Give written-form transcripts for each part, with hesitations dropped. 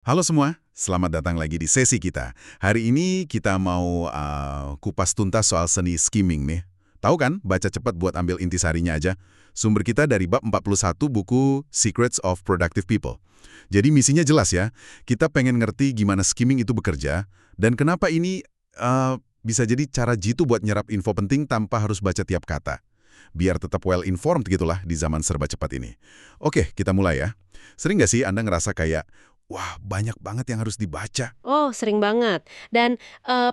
Halo semua, selamat datang lagi di sesi kita. Hari ini kita mau kupas tuntas soal seni skimming nih. Tahu kan, baca cepat buat ambil intisarinya aja. Sumber kita dari bab 41 buku Secrets of Productive People. Jadi misinya jelas ya, kita pengen ngerti gimana skimming itu bekerja, dan kenapa ini bisa jadi cara jitu buat nyerap info penting tanpa harus baca tiap kata. Biar tetap well-informed gitulah di zaman serba cepat ini. Oke, kita mulai ya. Sering nggak sih Anda ngerasa kayak, wah, banyak banget yang harus dibaca. Oh, sering banget. Dan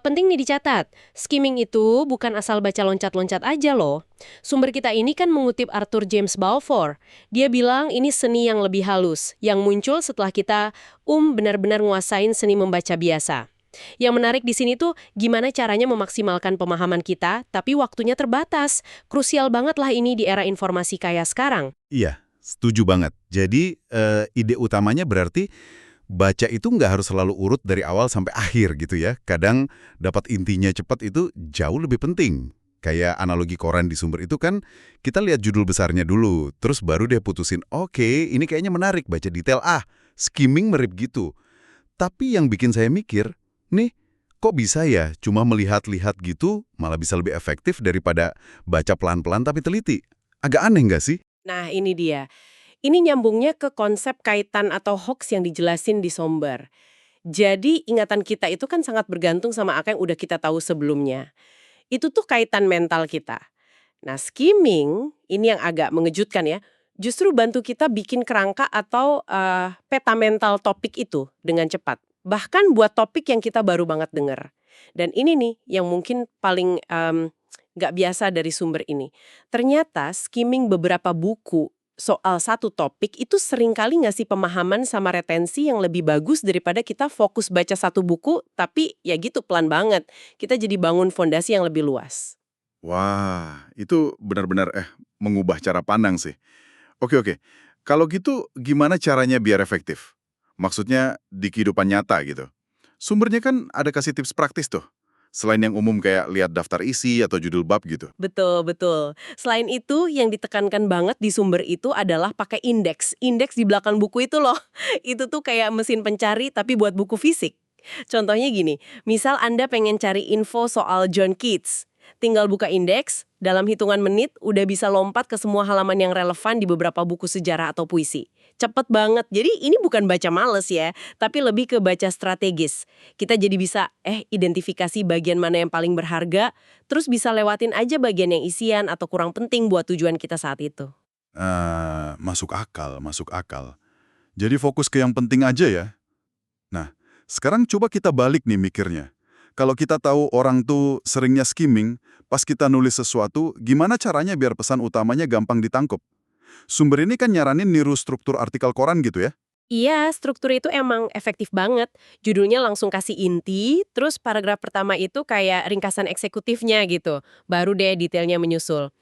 penting nih dicatat, skimming itu bukan asal baca loncat-loncat aja loh. Sumber kita ini kan mengutip Arthur James Balfour. Dia bilang ini seni yang lebih halus, yang muncul setelah kita benar-benar nguasain seni membaca biasa. Yang menarik di sini tuh gimana caranya memaksimalkan pemahaman kita, tapi waktunya terbatas. Krusial banget lah ini di era informasi kaya sekarang. Iya, setuju banget. Jadi, ide utamanya berarti baca itu nggak harus selalu urut dari awal sampai akhir gitu ya. Kadang dapat intinya cepat itu jauh lebih penting. Kayak analogi koran di sumber itu kan, kita lihat judul besarnya dulu, terus baru deh putusin, oke, ini kayaknya menarik, baca detail, skimming mirip gitu. Tapi yang bikin saya mikir, nih, kok bisa ya cuma melihat-lihat gitu malah bisa lebih efektif daripada baca pelan-pelan tapi teliti? Agak aneh nggak sih? Nah, ini dia. Ini nyambungnya ke konsep kaitan atau hoax yang dijelasin di sumber. Jadi ingatan kita itu kan sangat bergantung sama apa yang udah kita tahu sebelumnya. Itu tuh kaitan mental kita. Nah, skimming ini yang agak mengejutkan ya. Justru bantu kita bikin kerangka atau peta mental topik itu dengan cepat. Bahkan buat topik yang kita baru banget denger. Dan ini nih yang mungkin paling nggak biasa dari sumber ini. Ternyata skimming beberapa buku soal satu topik itu seringkali ngasih pemahaman sama retensi yang lebih bagus daripada kita fokus baca satu buku, tapi ya gitu pelan banget. Kita jadi bangun fondasi yang lebih luas. Wah, itu benar-benar mengubah cara pandang sih. Oke, oke. Kalau gitu gimana caranya biar efektif? Maksudnya di kehidupan nyata gitu. Sumbernya kan ada kasih tips praktis tuh. Selain yang umum kayak lihat daftar isi atau judul bab gitu. Betul, betul. Selain itu, yang ditekankan banget di sumber itu adalah pakai indeks. Indeks di belakang buku itu loh. Itu tuh kayak mesin pencari tapi buat buku fisik. Contohnya gini, misal Anda pengen cari info soal John Keats. Tinggal buka indeks, dalam hitungan menit udah bisa lompat ke semua halaman yang relevan di beberapa buku sejarah atau puisi. Cepet banget, jadi ini bukan baca males ya, tapi lebih ke baca strategis. Kita jadi bisa, identifikasi bagian mana yang paling berharga, terus bisa lewatin aja bagian yang isian atau kurang penting buat tujuan kita saat itu. Masuk akal, masuk akal. Jadi fokus ke yang penting aja ya. Nah, sekarang coba kita balik nih mikirnya. Kalau kita tahu orang tuh seringnya skimming, pas kita nulis sesuatu, gimana caranya biar pesan utamanya gampang ditangkap? Sumber ini kan nyaranin niru struktur artikel koran gitu ya? Iya, struktur itu emang efektif banget. Judulnya langsung kasih inti, terus paragraf pertama itu kayak ringkasan eksekutifnya gitu. Baru deh detailnya menyusul.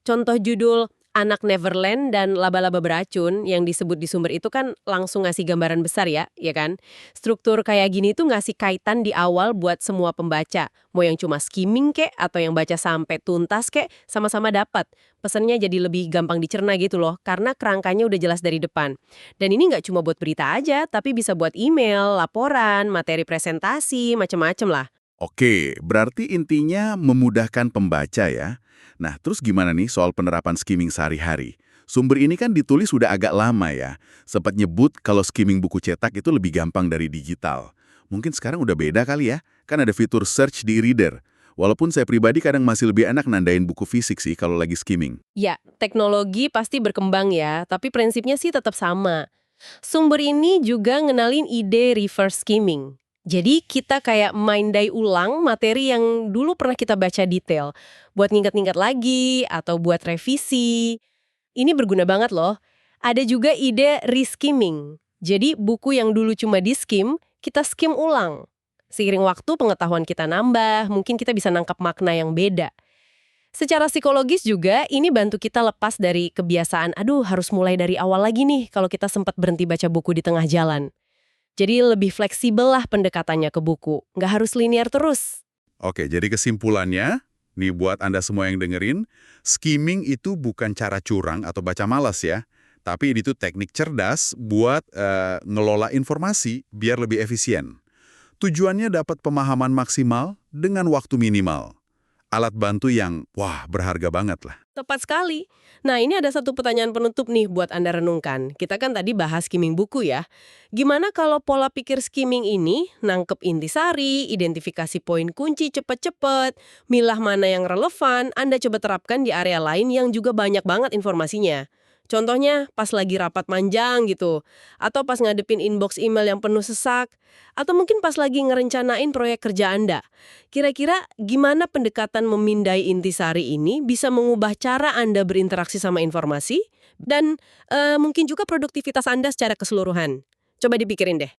Contoh judul Anak Neverland dan Laba-laba beracun yang disebut di sumber itu kan langsung ngasih gambaran besar ya kan? Struktur kayak gini tuh ngasih kaitan di awal buat semua pembaca. Mau yang cuma skimming kek atau yang baca sampai tuntas kek, sama-sama dapat. Pesannya jadi lebih gampang dicerna gitu loh, karena kerangkanya udah jelas dari depan. Dan ini nggak cuma buat berita aja, tapi bisa buat email, laporan, materi presentasi, macem-macem lah. Oke, berarti intinya memudahkan pembaca ya. Nah, terus gimana nih soal penerapan skimming sehari-hari? Sumber ini kan ditulis sudah agak lama ya. Sempat nyebut kalau skimming buku cetak itu lebih gampang dari digital. Mungkin sekarang udah beda kali ya, kan ada fitur search di e-reader. Walaupun saya pribadi kadang masih lebih enak nandain buku fisik sih kalau lagi skimming. Ya, teknologi pasti berkembang ya, tapi prinsipnya sih tetap sama. Sumber ini juga ngenalin ide reverse skimming. Jadi kita kayak mindai ulang materi yang dulu pernah kita baca detail. Buat nginget-nginget lagi atau buat revisi. Ini berguna banget loh. Ada juga ide reskimming. Jadi buku yang dulu cuma di-skim, kita skim ulang. Seiring waktu pengetahuan kita nambah, mungkin kita bisa nangkap makna yang beda. Secara psikologis juga, ini bantu kita lepas dari kebiasaan, aduh harus mulai dari awal lagi nih kalau kita sempat berhenti baca buku di tengah jalan. Jadi lebih fleksibel lah pendekatannya ke buku, nggak harus linear terus. Oke, jadi kesimpulannya, nih buat Anda semua yang dengerin, skimming itu bukan cara curang atau baca malas ya, Tapi ini tuh teknik cerdas buat ngelola informasi biar lebih efisien. Tujuannya dapat pemahaman maksimal dengan waktu minimal. Alat bantu yang, wah, berharga banget lah. Tepat sekali. Nah, ini ada satu pertanyaan penutup nih buat Anda renungkan. Kita kan tadi bahas skimming buku ya. Gimana kalau pola pikir skimming ini nangkep intisari, identifikasi poin kunci cepet-cepet, milah mana yang relevan, Anda coba terapkan di area lain yang juga banyak banget informasinya. Contohnya pas lagi rapat manjang gitu, atau pas ngadepin inbox email yang penuh sesak, atau mungkin pas lagi ngerencanain proyek kerja Anda. Kira-kira gimana pendekatan memindai intisari ini bisa mengubah cara Anda berinteraksi sama informasi dan mungkin juga produktivitas Anda secara keseluruhan? Coba dipikirin deh.